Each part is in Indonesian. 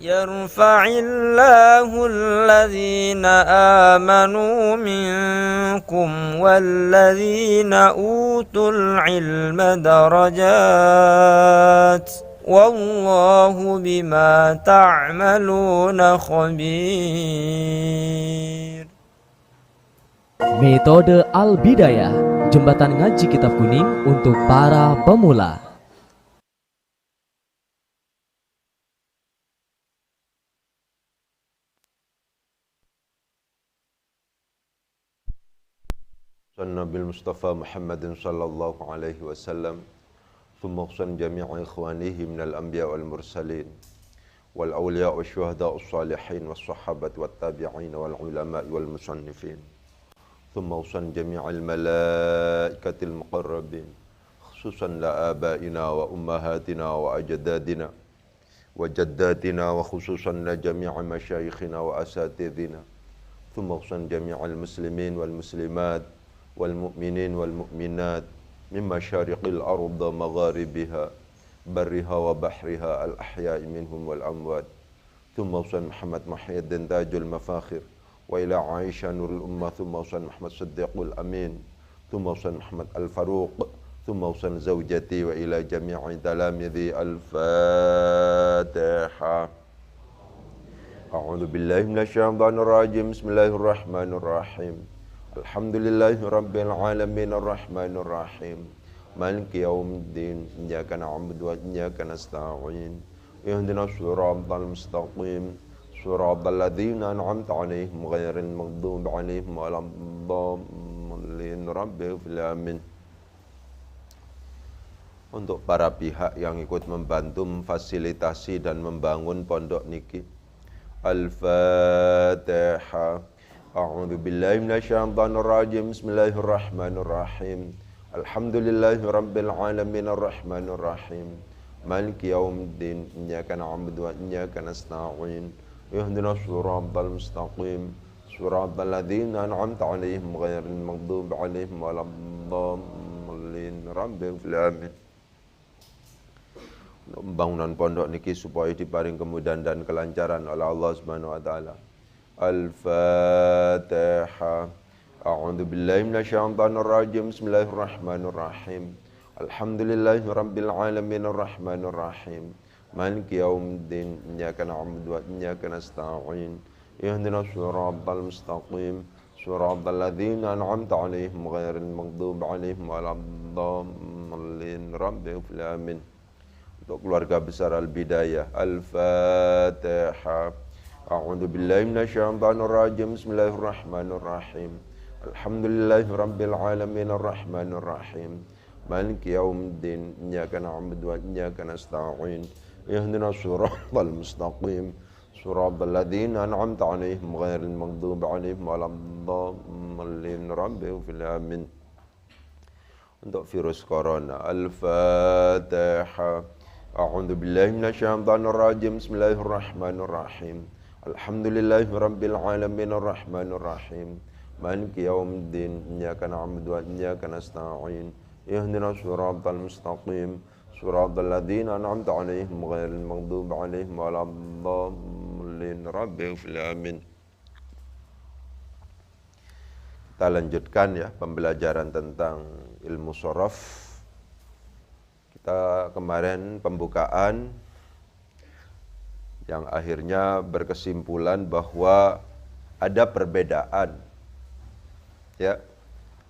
يرفع الله الذين آمنوا منكم والذين أوتوا العلم درجات والله بما تعملون خبير. Metode Al-Bidayah, jembatan ngaji kitab kuning untuk para pemula. Nabil Mustafa Muhammadin sallallahu alaihi wasallam thumma khussan jami'a ikhwanihi minal anbiya wal mursalin wal awliya wa syuhada was salihin was sahabat wat tabi'in wal ulama wal musannifin thumma khussan jami'al malaikatil muqarrabin khususan la abaina wa ummahatina wa ajdadina wa jaddatina wa khususan la jami'a masyayikhina wa asatidina thumma khussan jami'al muslimin wal muslimat والمؤمنين والمؤمنات من مشارق الأرض مغاربها برها وبحرها الأحياء منهم والأموات ثم وصل محمد محي الدين تاج المفاخر وإلى عائشة نور الأمة ثم وصل محمد صديق الأمين ثم وصل محمد الفاروق ثم وصل زوجتي وإلى جميع تلاميذي. الفاتحة. أعوذ بالله من الشيطان الرجيم. بسم الله الرحمن الرحيم. Alhamdulillahi Rabbil Alamin Ar-Rahmanir Rahim Maliki Yawmiddin Iyyaka na'budu wa iyyaka nasta'in Ihdinas siratal mustaqim Siratal ladzina an'amta 'alaihim ghairil maghdubi 'alaihim waladdallin. Rabbil alamin. Untuk para pihak yang ikut membantu memfasilitasi dan membangun pondok niki, Al-Fatihah. A'udzu billahi minasyaitonir rajim. Bismillahirrahmanirrahim. Alhamdulillahi rabbil alamin arrahmanir rahim. Maliki yaumiddin. Iyyaka na'budu wa iyyaka nasta'in. Ihdinas siratal mustaqim. Siratal ladzina an'amta 'alaihim ghairil maghdubi 'alaihim waladdallin. Rabbil alamin. Pembangunan pondok niki supaya diparing kemudahan dan kelancaran oleh Allah Subhanahu wa taala. Al-Fatihah. A'udzu billahi minasyaitonir rajim. Bismillahirrahmanirrahim. Alhamdulillahi rabbil alamin arrahmanir rahim. Maliki yaumiddin. Iyyaka na'budu wa iyyaka nasta'in. Ihdinas siratal mustaqim. Siratal ladzina an'amta 'alaihim ghairil maghdubi 'alaihim waladdallin. Rabbil alamin. Untuk keluarga besar Al-Bidayah. Al-Fatihah. A'udzu billahi minasyaitonir rajim. Bismillahirrahmanirrahim. Alhamdulillahi rabbil alamin arrahmanir rahim. Maliki yaumiddin. Iyyaka na'budu wa iyyaka nasta'in. Ihdinas siratal mustaqim. Siratal ladzina an'amta 'alaihim ghairil maghdubi 'alaihim waladdallin. Rabbil alamin. Untuk virus corona. Al-Fatihah. A'udzu billahi minasyaitonir rajim. Bismillahirrahmanirrahim. Alhamdulillahi rabbil alamin arrahmanir rahim. Maliki yaumiddin. Iyyaka na'budu wa iyyaka nasta'in. Ihdinas siratal mustaqim. Siratal ladzina an'amta 'alaihim ghairil maghdubi 'alaihim waladdallin. Rabbil alamin. Kita lanjutkan ya pembelajaran tentang ilmu shorof. Kita kemarin pembukaan yang akhirnya berkesimpulan bahwa ada perbedaan ya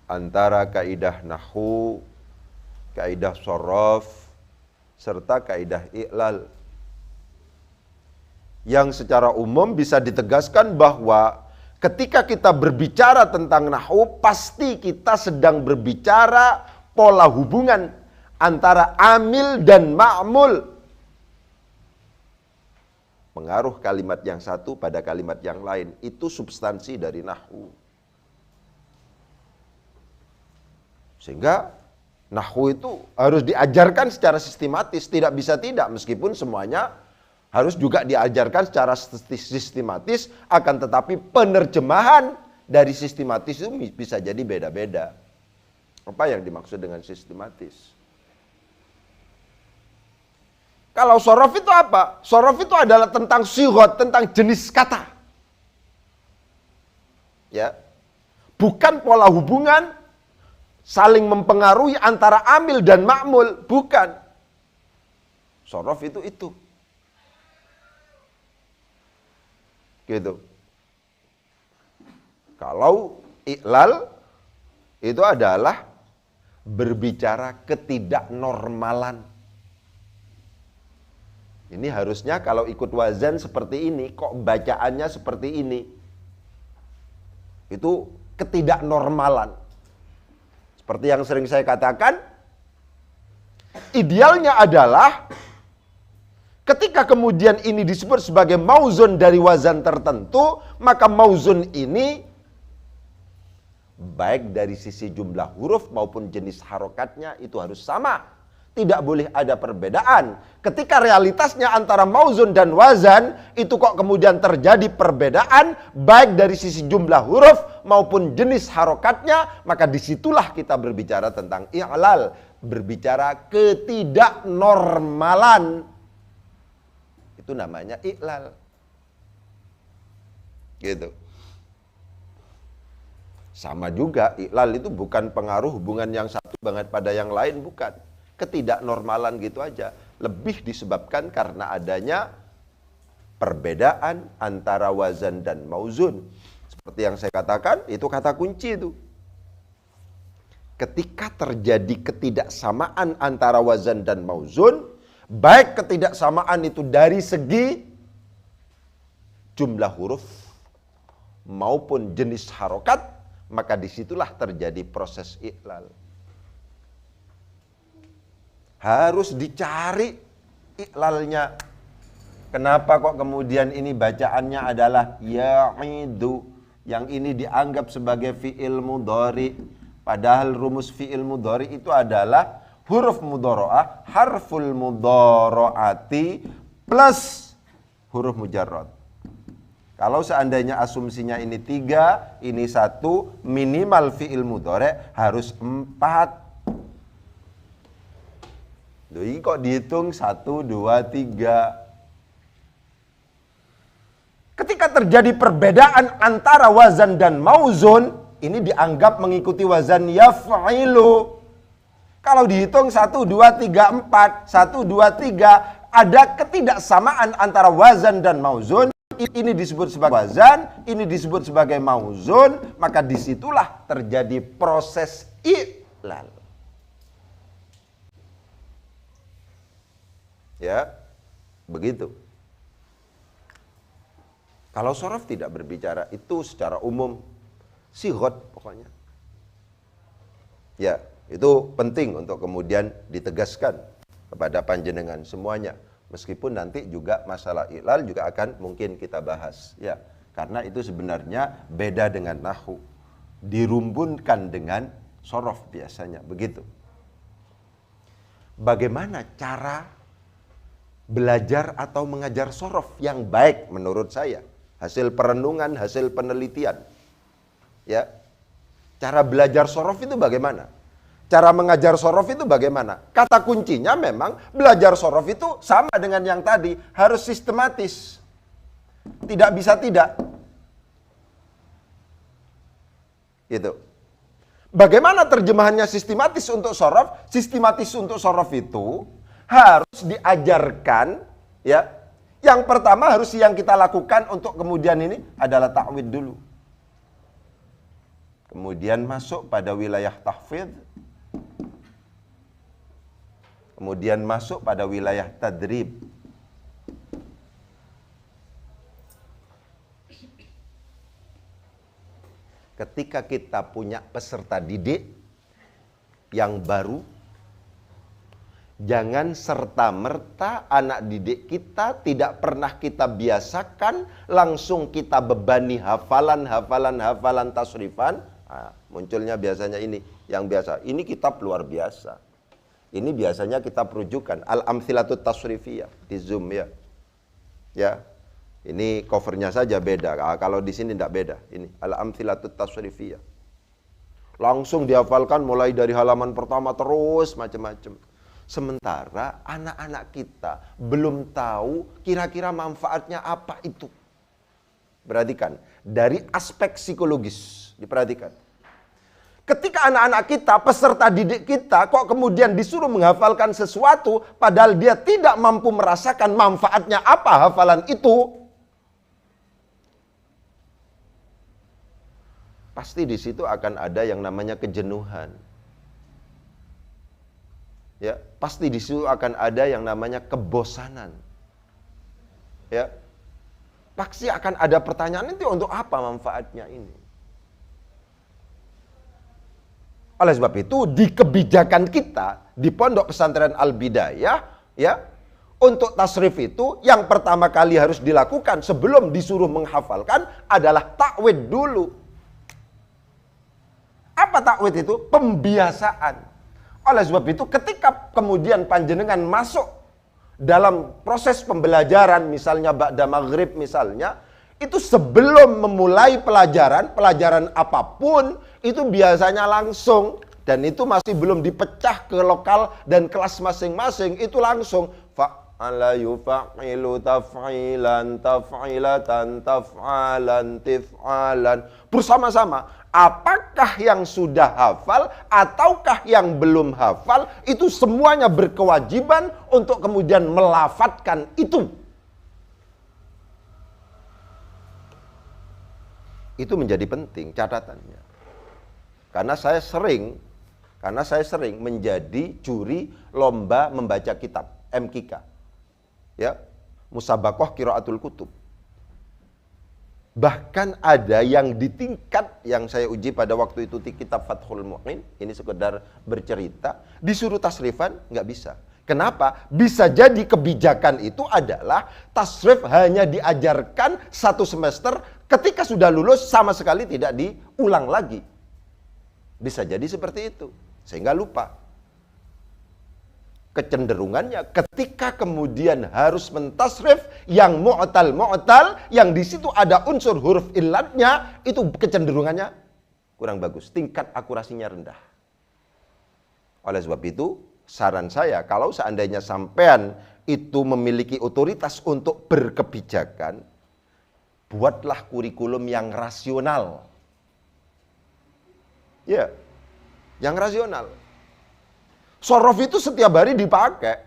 antara kaidah nahwu, kaidah shorof, serta kaidah i'lal. Yang secara umum bisa ditegaskan bahwa ketika kita berbicara tentang nahwu, pasti kita sedang berbicara pola hubungan antara amil dan ma'mul. Pengaruh kalimat yang satu pada kalimat yang lain. Itu substansi dari nahwu. Sehingga nahwu itu harus diajarkan secara sistematis. Tidak bisa tidak, meskipun semuanya harus juga diajarkan secara sistematis. Akan tetapi penerjemahan dari sistematis itu bisa jadi beda-beda. Apa yang dimaksud dengan sistematis? Kalau sorof itu apa? Sorof itu adalah tentang sigot, tentang jenis kata. Ya. Bukan pola hubungan saling mempengaruhi antara amil dan ma'mul, bukan. Sorof itu. Gitu. Kalau i'lal itu adalah berbicara ketidaknormalan. Ini harusnya kalau ikut wazan seperti ini, kok bacaannya seperti ini. Itu ketidaknormalan. Seperti yang sering saya katakan, idealnya adalah ketika kemudian ini disebut sebagai mauzun dari wazan tertentu, maka mauzun ini baik dari sisi jumlah huruf maupun jenis harokatnya itu harus sama. Tidak boleh ada perbedaan. Ketika realitasnya antara mauzun dan wazan, itu kok kemudian terjadi perbedaan, baik dari sisi jumlah huruf maupun jenis harokatnya, maka disitulah kita berbicara tentang i'lal. Berbicara ketidaknormalan. Itu namanya i'lal. Gitu. Sama juga, i'lal itu bukan pengaruh hubungan yang satu banget pada yang lain, bukan. Ketidaknormalan gitu aja. Lebih disebabkan karena adanya perbedaan antara wazan dan mauzun. Seperti yang saya katakan, itu kata kunci itu. Ketika terjadi ketidaksamaan antara wazan dan mauzun, baik ketidaksamaan itu dari segi jumlah huruf maupun jenis harokat, maka disitulah terjadi proses i'lal. Harus dicari i'lalnya. Kenapa kok kemudian ini bacaannya adalah ya'idu, yang ini dianggap sebagai fi'il mudhari, padahal rumus fi'il mudhari itu adalah huruf mudharaah, harful mudharaati plus huruf mujarrad. Kalau seandainya asumsinya ini 3, ini 1, minimal fi'il mudhari harus 4. Ini kok dihitung 1, 2, 3. Ketika terjadi perbedaan antara wazan dan mauzun, ini dianggap mengikuti wazan yaf'ilu. Kalau dihitung 1, 2, 3, 4, 1, 2, 3, ada ketidaksamaan antara wazan dan mauzun. Ini disebut sebagai wazan, ini disebut sebagai mauzun, maka disitulah terjadi proses i'lal. Ya, begitu. Kalau sorof tidak berbicara, itu secara umum sighot pokoknya. Ya, itu penting untuk kemudian ditegaskan kepada panjenengan semuanya. Meskipun nanti juga masalah i'lal juga akan mungkin kita bahas. Ya, karena itu sebenarnya beda dengan nahwu. Dirumbunkan dengan sorof biasanya, begitu. Bagaimana cara belajar atau mengajar sorof yang baik menurut saya? Hasil perenungan, hasil penelitian. Ya. Cara belajar sorof itu bagaimana? Cara mengajar sorof itu bagaimana? Kata kuncinya memang belajar sorof itu sama dengan yang tadi, harus sistematis. Tidak bisa tidak. Gitu. Bagaimana terjemahannya sistematis untuk sorof? Sistematis untuk sorof itu harus diajarkan, ya. Yang pertama harus yang kita lakukan untuk kemudian ini adalah ta'wid dulu. Kemudian masuk pada wilayah tahfidz. Kemudian masuk pada wilayah tadrib. Ketika kita punya peserta didik yang baru, jangan serta-merta anak didik kita tidak pernah kita biasakan, langsung kita bebani hafalan tasrifan. Nah, munculnya biasanya ini, yang biasa. Ini kitab luar biasa. Ini biasanya kita perujukan. Al-Amthilatut Tasrifiyah di Zoom ya. Ya, ini covernya saja beda. Kalau di sini tidak beda. Ini Al-Amthilatut Tasrifiyah. Langsung dihafalkan mulai dari halaman pertama terus macam-macam. Sementara anak-anak kita belum tahu kira-kira manfaatnya apa itu. Perhatikan, dari aspek psikologis, diperhatikan. Ketika anak-anak kita, peserta didik kita, kok kemudian disuruh menghafalkan sesuatu, padahal dia tidak mampu merasakan manfaatnya apa hafalan itu, pasti di situ akan ada yang namanya kejenuhan. Ya, pasti di situ akan ada yang namanya kebosanan. Ya, pasti akan ada pertanyaan, itu untuk apa manfaatnya ini? Oleh sebab itu, di kebijakan kita di Pondok Pesantren Al-Bidayah, ya, untuk tasrif itu yang pertama kali harus dilakukan sebelum disuruh menghafalkan adalah takwid dulu. Apa takwid itu? Pembiasaan. Oleh sebab itu ketika kemudian panjenengan masuk dalam proses pembelajaran, misalnya ba'da maghrib misalnya, itu sebelum memulai pelajaran apapun, itu biasanya langsung, dan itu masih belum dipecah ke lokal dan kelas masing-masing, itu langsung fa'ala yufa'ilu taf'ilan taf'ilatan taf'alan tif'alan, bersama-sama. Apakah yang sudah hafal ataukah yang belum hafal, itu semuanya berkewajiban untuk kemudian melafadzkan itu. Itu menjadi penting catatannya. Karena saya sering menjadi juri lomba membaca kitab, MKK. Ya, Musabaqah Qiraatul Kutub. Bahkan ada yang di tingkat yang saya uji pada waktu itu di kitab Fathul Mu'in, ini sekedar bercerita, disuruh tasrifan, nggak bisa. Kenapa? Bisa jadi kebijakan itu adalah tasrif hanya diajarkan 1 semester, ketika sudah lulus sama sekali tidak diulang lagi. Bisa jadi seperti itu, sehingga lupa. Kecenderungannya ketika kemudian harus mentasrif yang mu'tal, yang di situ ada unsur huruf illatnya, itu kecenderungannya kurang bagus, tingkat akurasinya rendah. Oleh sebab itu, saran saya, kalau seandainya sampean itu memiliki otoritas untuk berkebijakan, buatlah kurikulum yang rasional. Ya, yang rasional. Sorof itu setiap hari dipakai,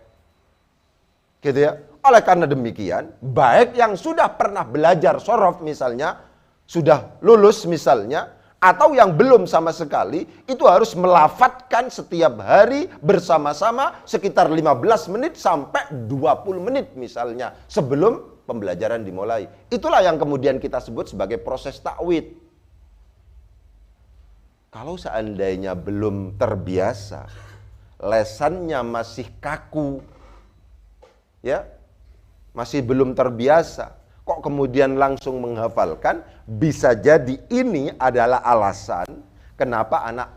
gitu ya. Oleh karena demikian, baik yang sudah pernah belajar sorof misalnya, sudah lulus misalnya, atau yang belum sama sekali, itu harus melafadzkan setiap hari bersama-sama sekitar 15 menit sampai 20 menit misalnya, sebelum pembelajaran dimulai. Itulah yang kemudian kita sebut sebagai proses takwid. Kalau seandainya belum terbiasa, lesannya masih kaku, ya, masih belum terbiasa, kok kemudian langsung menghafalkan, bisa jadi ini adalah alasan kenapa anak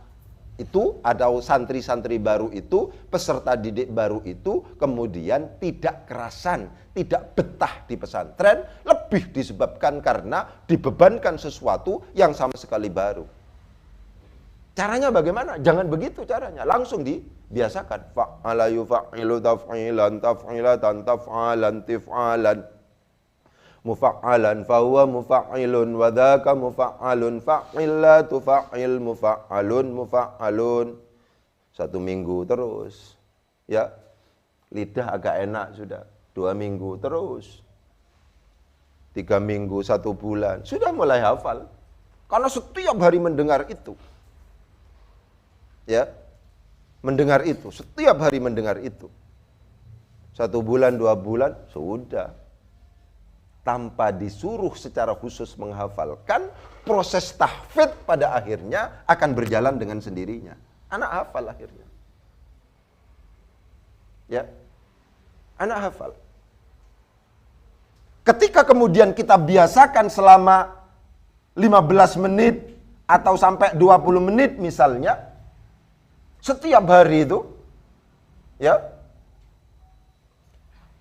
itu atau santri-santri baru itu, peserta didik baru itu kemudian tidak kerasan, tidak betah di pesantren, lebih disebabkan karena dibebankan sesuatu yang sama sekali baru. Caranya bagaimana? Jangan begitu caranya, langsung dibiasakan. Fa'ala yufa'ilu taf'ilan taf'ilatan taf'alan tif'alan mufa'alan fahuwa mufa'ilun wa dhaka mufa'alun fa'illa tufa'il mufa'alun. 1 minggu terus, ya, lidah agak enak sudah. 2 minggu terus, 3 minggu, 1 bulan, sudah mulai hafal. Karena setiap hari mendengar itu. Ya, mendengar itu, setiap hari mendengar itu. 1 bulan, 2 bulan, sudah. Tanpa disuruh secara khusus menghafalkan, proses tahfidz pada akhirnya akan berjalan dengan sendirinya. Anak hafal akhirnya. Ya, anak hafal. Ketika kemudian kita biasakan selama 15 menit atau sampai 20 menit misalnya, setiap hari itu, ya,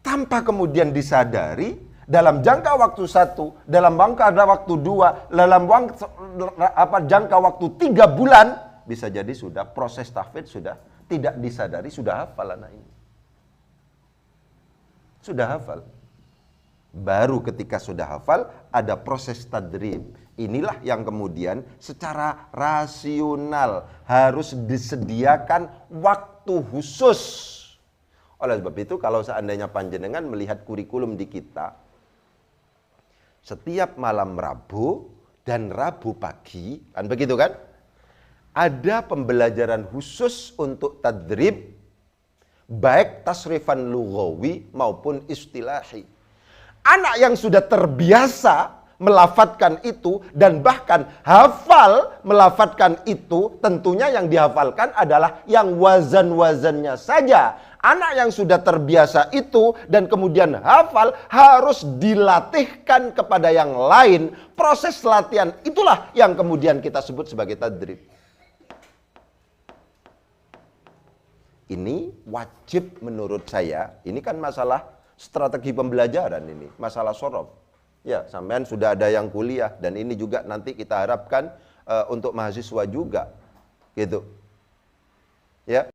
tanpa kemudian disadari, dalam jangka waktu 1, dalam jangka waktu 2, dalam jangka waktu 3 bulan, bisa jadi sudah proses tahfidz sudah tidak disadari, sudah hafal anak ini. sudah hafal. Baru ketika sudah hafal, ada proses tadrib. Inilah yang kemudian secara rasional harus disediakan waktu khusus. Oleh sebab itu, kalau seandainya panjenengan melihat kurikulum di kita, setiap malam Rabu dan Rabu pagi, kan begitu kan? Ada pembelajaran khusus untuk tadrib, baik tasrifan lughawi maupun istilahi. Anak yang sudah terbiasa melafatkan itu dan bahkan hafal melafatkan itu, tentunya yang dihafalkan adalah yang wazan-wazannya saja. Anak yang sudah terbiasa itu dan kemudian hafal harus dilatihkan kepada yang lain. Proses latihan itulah yang kemudian kita sebut sebagai tadrib. Ini wajib menurut saya, ini kan masalah strategi pembelajaran ini, masalah sorof. Ya, sampean sudah ada yang kuliah dan ini juga nanti kita harapkan untuk mahasiswa juga. Gitu. Ya.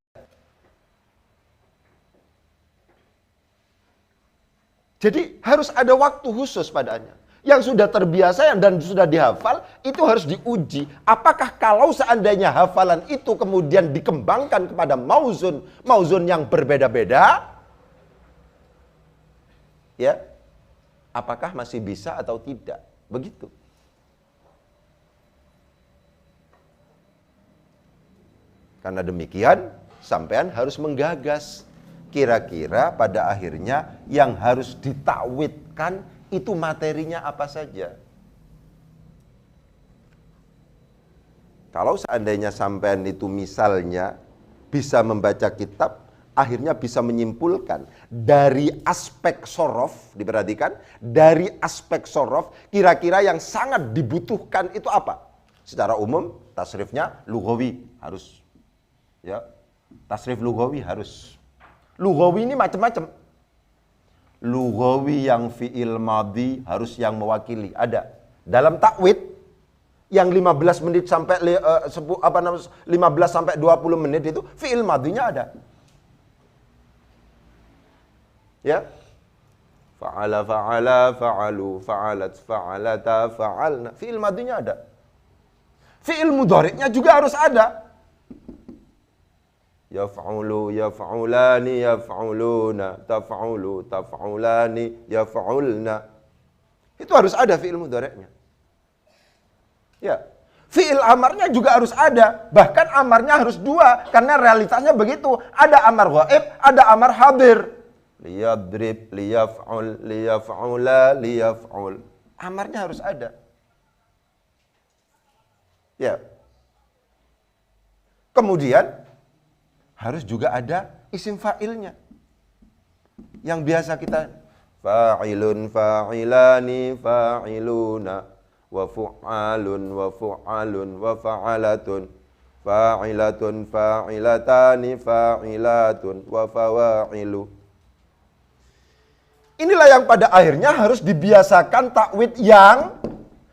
Jadi harus ada waktu khusus padanya. Yang sudah terbiasa dan sudah dihafal, itu harus diuji. Apakah kalau seandainya hafalan itu kemudian dikembangkan kepada mauzun yang berbeda-beda, ya, apakah masih bisa atau tidak? Begitu. Karena demikian, sampean harus menggagas. Kira-kira pada akhirnya yang harus ditakwidkan itu materinya apa saja. Kalau seandainya sampean itu misalnya bisa membaca kitab, akhirnya bisa menyimpulkan dari aspek sorof, diperhatikan, dari aspek sorof, kira-kira yang sangat dibutuhkan itu apa? Secara umum, tasrifnya lughawi harus. Ya, tasrif lughawi harus. Lughawi ini macam-macam. Lughawi yang fi'il madhi harus yang mewakili. Ada. Dalam takwid yang 15 menit sampai 15 sampai 20 menit itu fi'il madhinya ada. Ya. Fa'ala fa'ala fa'alu fa'alat fa'alata fa'alna. Fi'il madhinya ada. Fi'il mudhari'nya juga harus ada. Yaf'ulu, yaf'ulani, yaf'uluna, taf'ulu, taf'ulani, yaf'ulna. Itu harus ada fi'il mudhari'nya. Ya. Fi'il amarnya juga harus ada. Bahkan amarnya harus dua. Karena realitasnya begitu. Ada amar ghaib, ada amar hadir. Liyadrib, liyaf'ul, liyaf'ula, liyaf'ul. Amarnya harus ada. Ya. Kemudian harus juga ada isim fa'ilnya. Yang biasa kita fa'ilun, fa'ilani, fa'iluna, wa fu'alun, wa fu'alun, wa fa'alatun, fa'ilatun, fa'ilatani, fa'ilatun, wa fawa'ilu. Inilah yang pada akhirnya harus dibiasakan takwid yang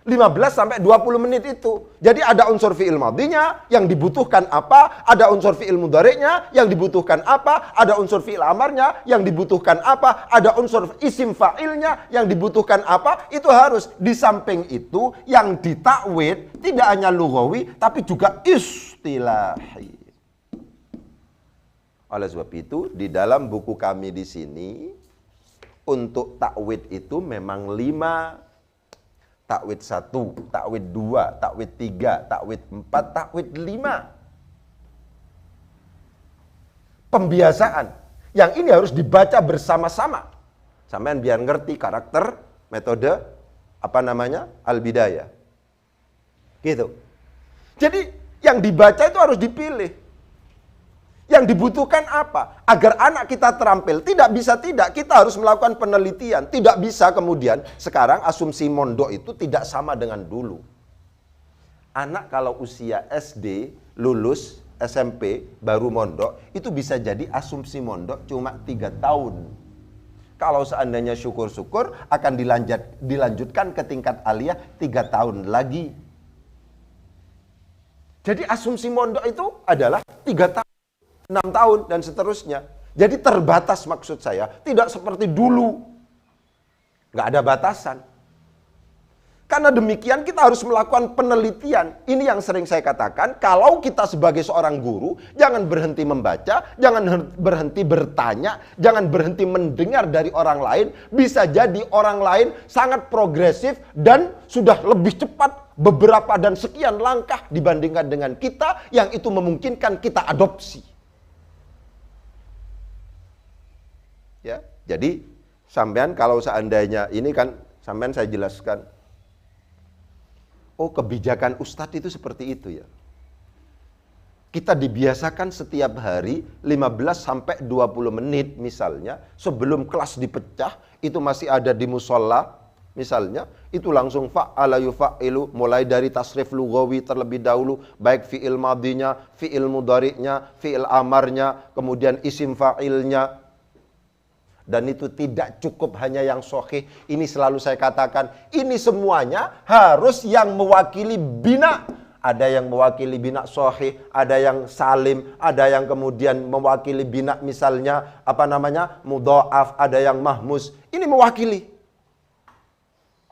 15 sampai 20 menit itu. Jadi ada unsur fi'il madhinya yang dibutuhkan apa, ada unsur fi'il mudhari'nya yang dibutuhkan apa, ada unsur fi'il amarnya yang dibutuhkan apa, ada unsur isim fa'ilnya yang dibutuhkan apa. Itu harus. Di samping itu yang ditakwid tidak hanya lughawi tapi juga istilahi. Oleh sebab itu di dalam buku kami di sini untuk takwid itu memang 5. Takwid 1, takwid 2, takwid 3, takwid 4, takwid 5. Pembiasaan. Yang ini harus dibaca bersama-sama. Sampean biar ngerti karakter, metode, al-bidayah. Gitu. Jadi yang dibaca itu harus dipilih. Yang dibutuhkan apa? Agar anak kita terampil. Tidak bisa tidak, kita harus melakukan penelitian. Tidak bisa kemudian, sekarang asumsi mondok itu tidak sama dengan dulu. Anak kalau usia SD, lulus SMP, baru mondok, itu bisa jadi asumsi mondok cuma 3 tahun. Kalau seandainya syukur-syukur, akan dilanjutkan ke tingkat aliyah 3 tahun lagi. Jadi asumsi mondok itu adalah 3 tahun. 6 tahun dan seterusnya. Jadi terbatas maksud saya, tidak seperti dulu. Nggak ada batasan. Karena demikian kita harus melakukan penelitian. Ini yang sering saya katakan, kalau kita sebagai seorang guru, jangan berhenti membaca, jangan berhenti bertanya, jangan berhenti mendengar dari orang lain. Bisa jadi orang lain sangat progresif dan sudah lebih cepat beberapa dan sekian langkah dibandingkan dengan kita, yang itu memungkinkan kita adopsi. Ya, jadi sampean kalau seandainya ini kan sampean saya jelaskan. Oh, kebijakan ustadz itu seperti itu ya. Kita dibiasakan setiap hari 15 sampai 20 menit misalnya sebelum kelas dipecah, itu masih ada di musola misalnya, itu langsung fa'ala yufa'ilu, mulai dari tasrif lughawi terlebih dahulu, baik fi'il madinya, fi'il mudhari'nya, fi'il amarnya, kemudian isim fa'ilnya. Dan itu tidak cukup hanya yang sahih. Ini selalu saya katakan, ini semuanya harus yang mewakili bina. Ada yang mewakili bina sahih, ada yang salim, ada yang kemudian mewakili bina misalnya mudha'af, ada yang mahmus. Ini mewakili.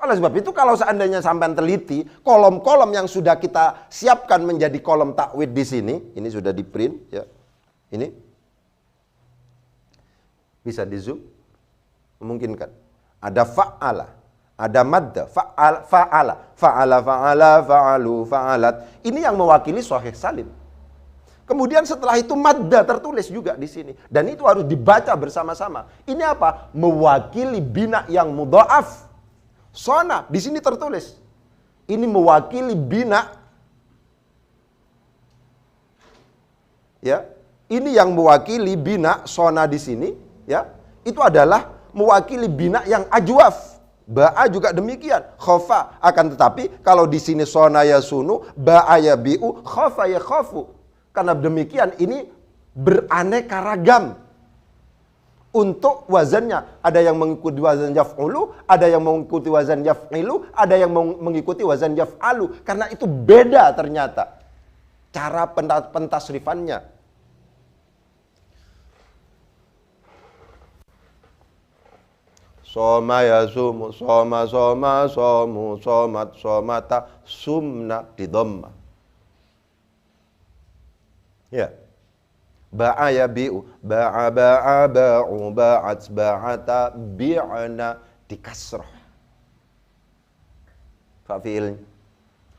Oleh sebab itu kalau seandainya sampai teliti, kolom-kolom yang sudah kita siapkan menjadi kolom takwid di sini, ini sudah di print ya. Ini bisa di zoom, memungkinkan. Ada fa'ala, ada madda, fa'ala, fa'alu, fa'alat. Ini yang mewakili sahih salim. Kemudian setelah itu madda tertulis juga di sini, dan itu harus dibaca bersama-sama. Ini apa? Mewakili bina yang mudha'af. Sona di sini tertulis. Ini mewakili bina. Ya, ini yang mewakili bina sona di sini. Ya, itu adalah mewakili bina yang ajwaf. Ba'a juga demikian, khofa. Akan tetapi kalau di sini sona ya sunu, ba'a ya bi'u, khofa ya khofu. Karena demikian ini beraneka ragam. Untuk wazannya, ada yang mengikuti wazan yaf'ulu, ada yang mengikuti wazan yaf'ilu, ada yang mengikuti wazan yaf'alu. Karena itu beda ternyata cara pentasrifannya. Soma ya sumu, soma, somu, somat, somata, sumna di dhamma. Ya. Ba'a ya bi'u, ba'a, ba'u, ba'at, ba'ata, bi'ana di kasrah. Fa'fi'ilnya.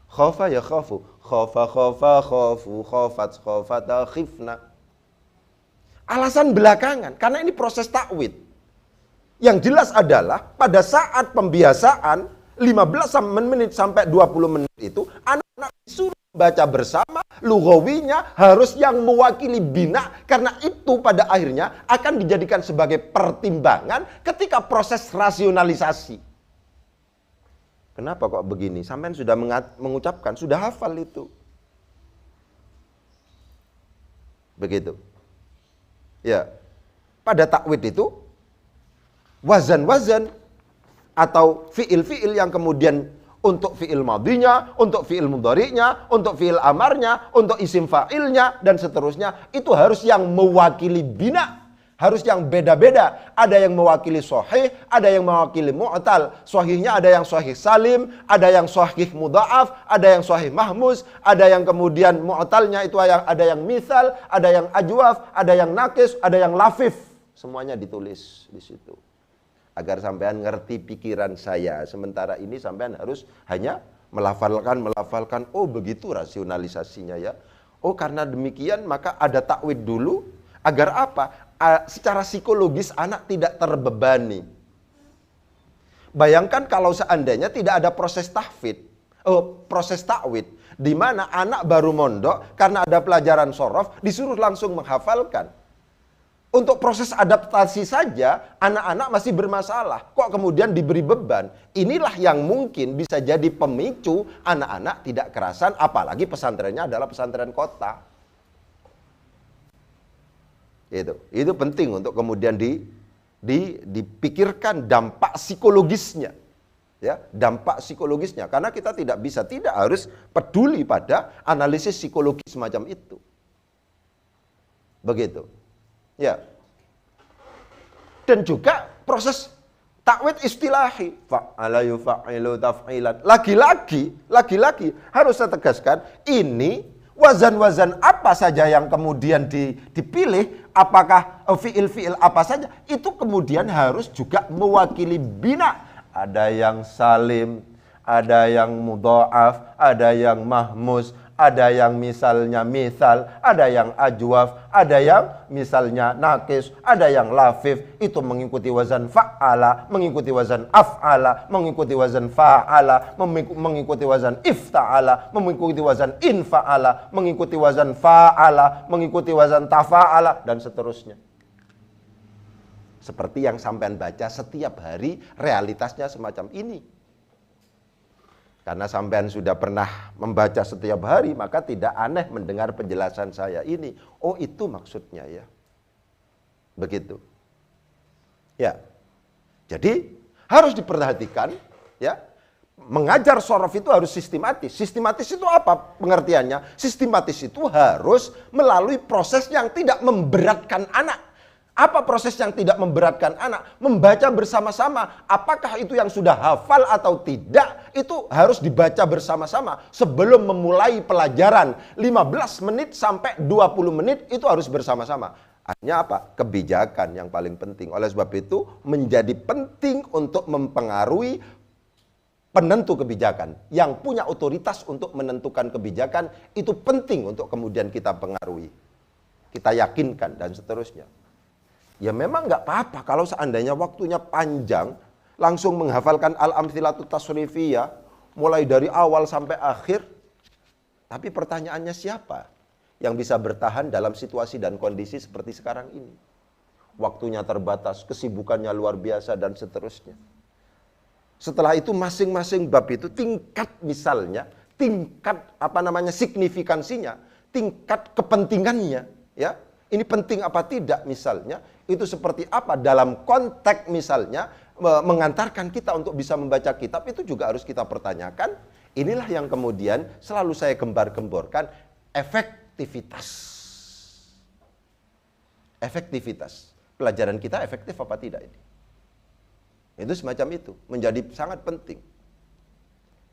Khofa ya khofu, khofa, khofu, khofat, khofata, khifna. Alasan belakangan, karena ini proses takwid. Yang jelas adalah pada saat pembiasaan 15 menit sampai 20 menit itu anak-anak disuruh baca bersama, lughawinya harus yang mewakili bina, karena itu pada akhirnya akan dijadikan sebagai pertimbangan ketika proses rasionalisasi. Kenapa kok begini? Sampean sudah mengucapkan, sudah hafal itu. Begitu. Ya. Pada takwid itu wazan-wazan atau fi'il-fi'il yang kemudian untuk fi'il madinya, untuk fi'il mudhari'nya, untuk fi'il amarnya, untuk isim fa'ilnya, dan seterusnya, itu harus yang mewakili bina, harus yang beda-beda. Ada yang mewakili sahih, ada yang mewakili mu'tal. Sahihnya ada yang sahih salim, ada yang sahih mudha'af, ada yang sahih mahmus, ada yang kemudian mu'talnya itu ada yang mithal, ada yang ajwaf, ada yang nakis, ada yang lafif. Semuanya ditulis di situ. Agar sampean ngerti pikiran saya. Sementara ini sampean harus hanya melafalkan, oh begitu rasionalisasinya ya. Oh karena demikian maka ada takwid dulu. Agar apa? Secara psikologis anak tidak terbebani. Bayangkan kalau seandainya tidak ada proses tahfidz, proses takwid. Di mana anak baru mondok karena ada pelajaran sorof disuruh langsung menghafalkan. Untuk proses adaptasi saja, anak-anak masih bermasalah. Kok kemudian diberi beban? Inilah yang mungkin bisa jadi pemicu anak-anak tidak kerasan, apalagi pesantrennya adalah pesantren kota. Itu penting untuk kemudian dipikirkan dampak psikologisnya. Ya, dampak psikologisnya. Karena kita tidak harus peduli pada analisis psikologis semacam itu. Begitu. Ya, dan juga proses takwid istilahi. Fa'ala yufa'ilu taf'ilan. Lagi-lagi harus saya tegaskan, ini wazan-wazan apa saja yang kemudian dipilih, apakah fi'il-fi'il apa saja, itu kemudian harus juga mewakili bina. Ada yang salim, ada yang mudha'af, ada yang mahmus, ada yang misalnya misal, ada yang ajwaf, ada yang misalnya nakis, ada yang lafif. Itu mengikuti wazan fa'ala, mengikuti wazan af'ala, mengikuti wazan fa'ala, mengikuti wazan ifta'ala, mengikuti wazan infa'ala, mengikuti wazan fa'ala, mengikuti wazan tafa'ala, dan seterusnya. Seperti yang sampean baca setiap hari, realitasnya semacam ini. Karena sampean sudah pernah membaca setiap hari, maka tidak aneh mendengar penjelasan saya ini. Oh, itu maksudnya ya. Begitu. Ya. Jadi harus diperhatikan ya. Mengajar shorof itu harus sistematis. Sistematis itu apa pengertiannya? Sistematis itu harus melalui proses yang tidak memberatkan anak. Apa proses yang tidak memberatkan anak? Membaca bersama-sama. Apakah itu yang sudah hafal atau tidak? Itu harus dibaca bersama-sama. Sebelum memulai pelajaran 15 menit sampai 20 menit itu harus bersama-sama. Artinya apa? Kebijakan yang paling penting. Oleh sebab itu menjadi penting untuk mempengaruhi penentu kebijakan. Yang punya otoritas untuk menentukan kebijakan itu penting untuk kemudian kita pengaruhi. Kita yakinkan dan seterusnya. Ya memang nggak apa-apa kalau seandainya waktunya panjang, langsung menghafalkan al-amthilatut tasrifiyah, mulai dari awal sampai akhir. Tapi pertanyaannya siapa yang bisa bertahan dalam situasi dan kondisi seperti sekarang ini? Waktunya terbatas, kesibukannya luar biasa, dan seterusnya. Setelah itu masing-masing bab itu tingkat misalnya, tingkat signifikansinya, tingkat kepentingannya, ya. Ini penting apa tidak misalnya, itu seperti apa dalam konteks misalnya mengantarkan kita untuk bisa membaca kitab, itu juga harus kita pertanyakan. Inilah yang kemudian selalu saya gembar-gemborkan, efektivitas. Efektivitas. Pelajaran kita efektif apa tidak ini? Itu semacam itu, menjadi sangat penting.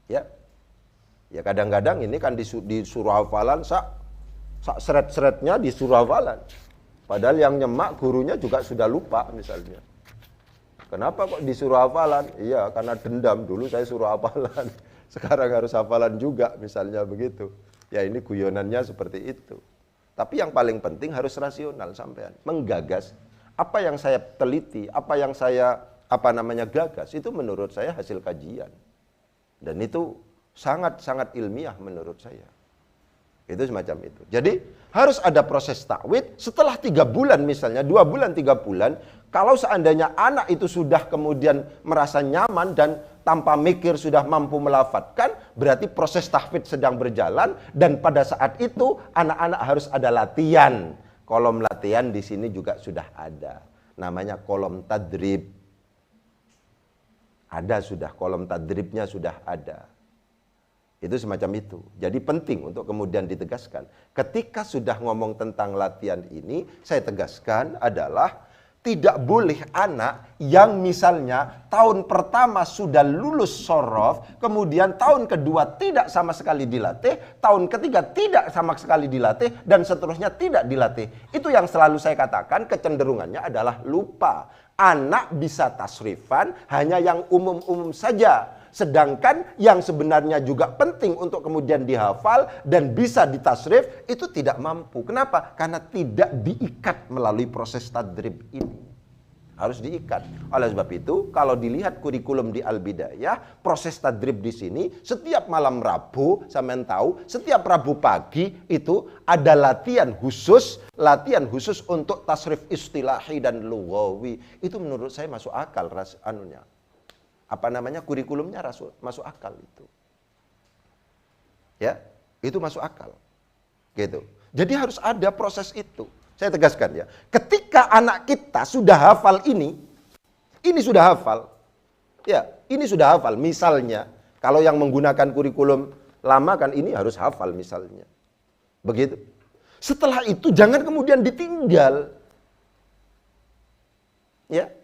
Ya. Ya kadang-kadang ini kan disuruh hafalan seret-seretnya disuruh hafalan. Padahal yang nyemak gurunya juga sudah lupa misalnya. Kenapa kok disuruh hafalan? Iya, karena dendam. Dulu saya suruh hafalan. Sekarang harus hafalan juga misalnya begitu. Ya ini guyonannya seperti itu. Tapi yang paling penting harus rasional sampean. Menggagas apa yang saya teliti, apa yang saya gagas, itu menurut saya hasil kajian. Dan itu sangat-sangat ilmiah menurut saya. Itu semacam itu. Jadi harus ada proses takwid setelah 3 bulan misalnya, 2 bulan, 3 bulan. Kalau seandainya anak itu sudah kemudian merasa nyaman dan tanpa mikir sudah mampu melafatkan, berarti proses tahfidz sedang berjalan. Dan pada saat itu anak-anak harus ada latihan. Kolom latihan di sini juga sudah ada. Namanya kolom tadrib. Ada sudah, kolom tadribnya sudah ada. Itu semacam itu. Jadi penting untuk kemudian ditegaskan. Ketika sudah ngomong tentang latihan ini, saya tegaskan adalah tidak boleh anak yang misalnya tahun pertama sudah lulus shorof, kemudian tahun kedua tidak sama sekali dilatih, tahun ketiga tidak sama sekali dilatih, dan seterusnya tidak dilatih. Itu yang selalu saya katakan kecenderungannya adalah lupa. Anak bisa tasrifan hanya yang umum-umum saja. Sedangkan yang sebenarnya juga penting untuk kemudian dihafal dan bisa ditasrif itu tidak mampu. Kenapa? Karena tidak diikat melalui proses tadrib ini. Harus diikat. Oleh sebab itu, kalau dilihat kurikulum di Al-Bidayah, proses tadrib di sini setiap malam Rabu, sampean tahu, setiap Rabu pagi itu ada latihan khusus untuk tasrif istilahi dan lughawi. Itu menurut saya masuk akal kurikulumnya masuk akal itu. Ya, itu masuk akal. Gitu. Jadi harus ada proses itu. Saya tegaskan ya. Ketika anak kita sudah hafal ini sudah hafal. Ya, ini sudah hafal. Misalnya, kalau yang menggunakan kurikulum lama kan ini harus hafal misalnya. Begitu. Setelah itu jangan kemudian ditinggal. Ya.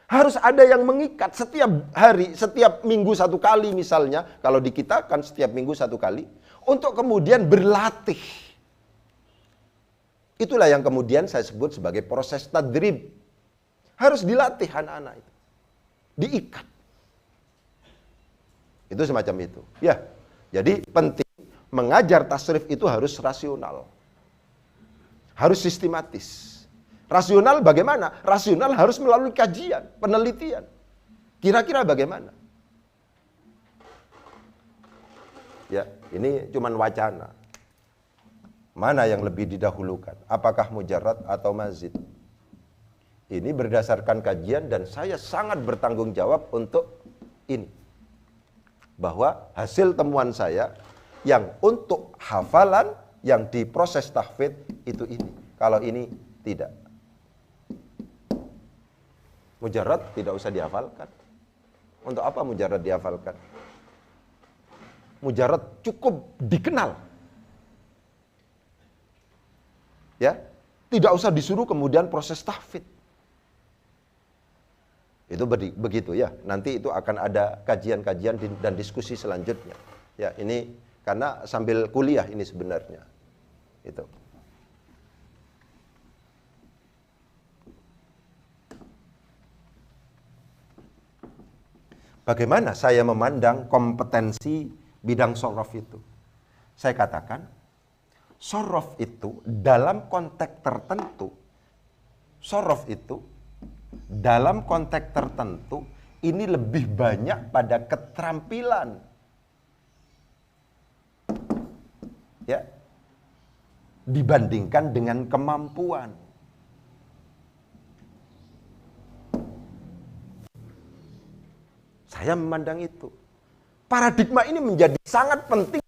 Harus ada yang mengikat setiap hari, setiap minggu satu kali misalnya. Kalau di kita kan setiap minggu satu kali. Untuk kemudian berlatih. Itulah yang kemudian saya sebut sebagai proses tadrib. Harus dilatih anak-anak itu. Diikat. Itu semacam itu. Ya, jadi penting mengajar tasrif itu harus rasional. Harus sistematis. Rasional bagaimana? Rasional harus melalui kajian, penelitian. Kira-kira bagaimana? Ya, ini cuman wacana. Mana yang lebih didahulukan? Apakah mujarrad atau mazid? Ini berdasarkan kajian dan saya sangat bertanggung jawab untuk ini. Bahwa hasil temuan saya yang untuk hafalan, yang diproses tahfidz itu ini. Kalau ini tidak. Mujarrad tidak usah dihafalkan. Untuk apa mujarrad dihafalkan? Mujarrad cukup dikenal. Ya, tidak usah disuruh kemudian proses tahfidz. Itu begitu ya. Nanti itu akan ada kajian-kajian dan diskusi selanjutnya. Ya, ini karena sambil kuliah ini sebenarnya. Itu. Bagaimana saya memandang kompetensi bidang sorof itu? Saya katakan, sorof itu dalam konteks tertentu, sorof itu dalam konteks tertentu ini lebih banyak pada keterampilan. Ya. Dibandingkan dengan kemampuan. Saya memandang itu. Paradigma ini menjadi sangat penting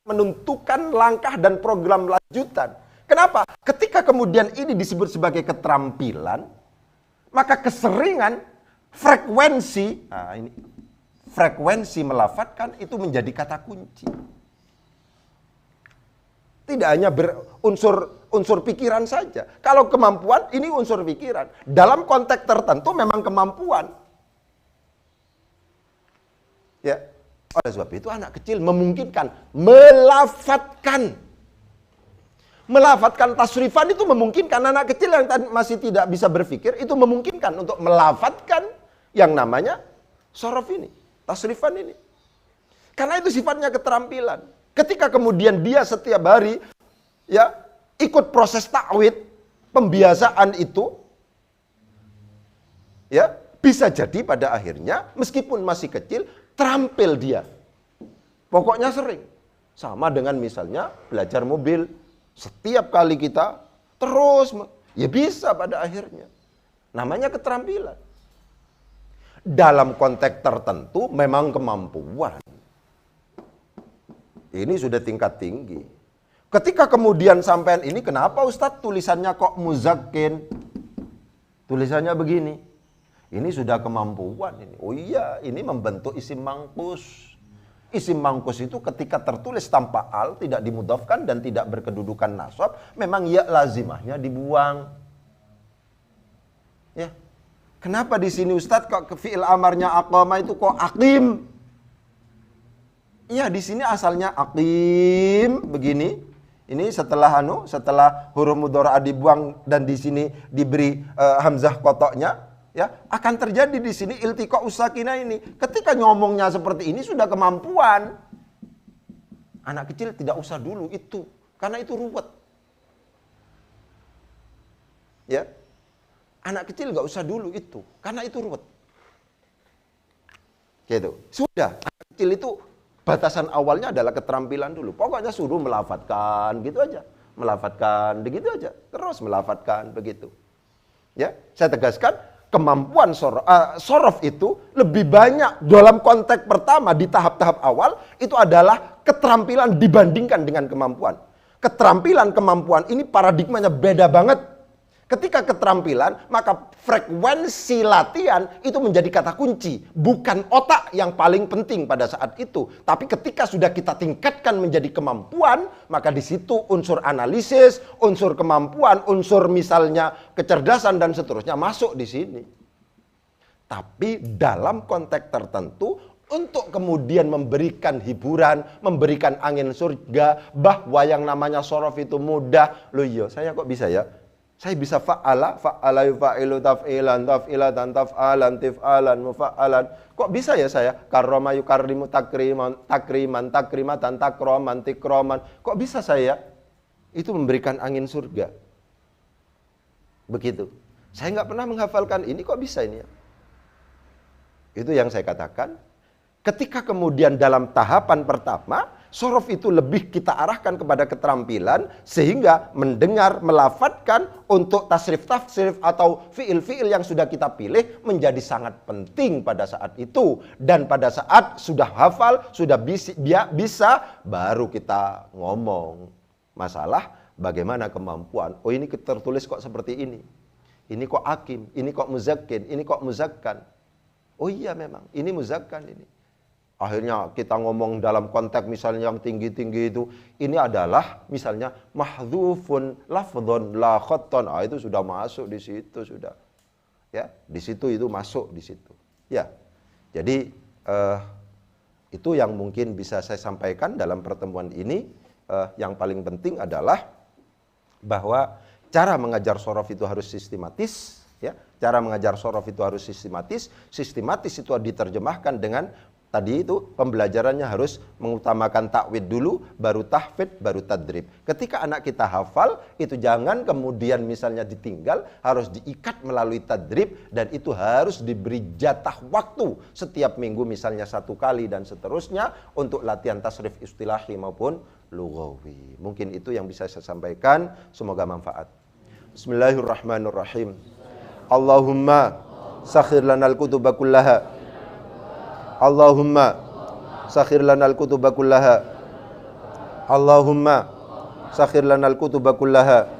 menentukan langkah dan program lanjutan. Kenapa? Ketika kemudian ini disebut sebagai keterampilan, maka keseringan frekuensi melafadzkan itu menjadi kata kunci. Tidak hanya berunsur pikiran saja. Kalau kemampuan ini unsur pikiran. Dalam konteks tertentu memang kemampuan. Ya, oleh sebab itu anak kecil memungkinkan melafatkan tasrifan itu memungkinkan. Anak kecil yang masih tidak bisa berpikir itu memungkinkan untuk melafatkan yang namanya sorof ini, tasrifan ini. Karena itu sifatnya keterampilan. Ketika kemudian dia setiap hari ya ikut proses ta'wid, pembiasaan itu ya bisa jadi pada akhirnya meskipun masih kecil terampil dia. Pokoknya sering. Sama dengan misalnya belajar mobil. Setiap kali kita terus, ya bisa pada akhirnya. Namanya keterampilan. Dalam konteks tertentu memang kemampuan. Ini sudah tingkat tinggi. Ketika kemudian sampean ini, kenapa Ustadz tulisannya kok muzakkin? Tulisannya begini. Ini sudah kemampuan ini. Oh iya, ini membentuk isim mangkus. Isim mangkus itu ketika tertulis tanpa al, tidak dimudhafkan dan tidak berkedudukan nasab, memang ya lazimahnya dibuang. Ya. Kenapa di sini Ustadz kok fi'il amarnya aqama itu kok aqim? Iya, di sini asalnya aqim begini. Ini setelah huruf mudhari'ah dibuang dan di sini diberi hamzah qata'nya. Ya, akan terjadi di sini iltiqa usakina ini. Ketika ngomongnya seperti ini sudah kemampuan. Anak kecil tidak usah dulu itu, karena itu ruwet. Ya. Anak kecil nggak usah dulu itu, karena itu ruwet. Gitu. Sudah, anak kecil itu batasan awalnya adalah keterampilan dulu. Pokoknya suruh melafatkan gitu aja. Melafatkan begitu aja. Terus melafatkan begitu. Ya, saya tegaskan kemampuan sorof itu lebih banyak dalam konteks pertama di tahap-tahap awal itu adalah keterampilan dibandingkan dengan kemampuan. Keterampilan kemampuan ini paradigmanya beda banget. Ketika keterampilan, maka frekuensi latihan itu menjadi kata kunci. Bukan otak yang paling penting pada saat itu. Tapi ketika sudah kita tingkatkan menjadi kemampuan, maka di situ unsur analisis, unsur kemampuan, unsur misalnya kecerdasan dan seterusnya masuk di sini. Tapi dalam konteks tertentu, untuk kemudian memberikan hiburan, memberikan angin surga, bahwa yang namanya sorof itu mudah. Loh iya, saya kok bisa ya? Saya bisa fa'ala yufa'ilu taf'ilan, taf'ilatan, taf'alan, tif'alan, mufa'alan. Kok bisa ya saya? Karrama yukarrimu takriman, takrimatan, takroman, tikroman. Kok bisa saya? Itu memberikan angin surga. Begitu. Saya nggak pernah menghafalkan ini, kok bisa ini ya? Itu yang saya katakan. Ketika kemudian dalam tahapan pertama, sorof itu lebih kita arahkan kepada keterampilan, sehingga mendengar, melafatkan untuk tasrif tafsir atau fiil-fiil yang sudah kita pilih menjadi sangat penting pada saat itu. Dan pada saat sudah hafal, sudah bisa, baru kita ngomong. Masalah bagaimana kemampuan. Oh, ini tertulis kok seperti ini. Ini kok akim, ini kok muzakkin, ini kok muzakkan. Oh iya memang, ini muzakkan ini. Akhirnya kita ngomong dalam konteks misalnya yang tinggi-tinggi itu, ini adalah misalnya mahdzufun lafdhun la khatton. Itu sudah masuk di situ sudah. Ya, di situ itu masuk di situ. Ya. Jadi itu yang mungkin bisa saya sampaikan dalam pertemuan ini. Yang paling penting adalah bahwa cara mengajar sorof itu harus sistematis, ya. Cara mengajar sorof itu harus sistematis. Sistematis itu diterjemahkan dengan tadi itu pembelajarannya harus mengutamakan takwid dulu, baru tahfidz, baru tadrib. Ketika anak kita hafal, itu jangan kemudian misalnya ditinggal, harus diikat melalui tadrib, dan itu harus diberi jatah waktu setiap minggu misalnya 1 kali dan seterusnya untuk latihan tasrif istilahi maupun lughawi. Mungkin itu yang bisa saya sampaikan, semoga manfaat. Bismillahirrahmanirrahim. Allahumma sakhir lanal kutuba kullaha. Allahumma sakhir lanal kutuba kullaha. Allahumma sakhir lanal kutuba kullaha.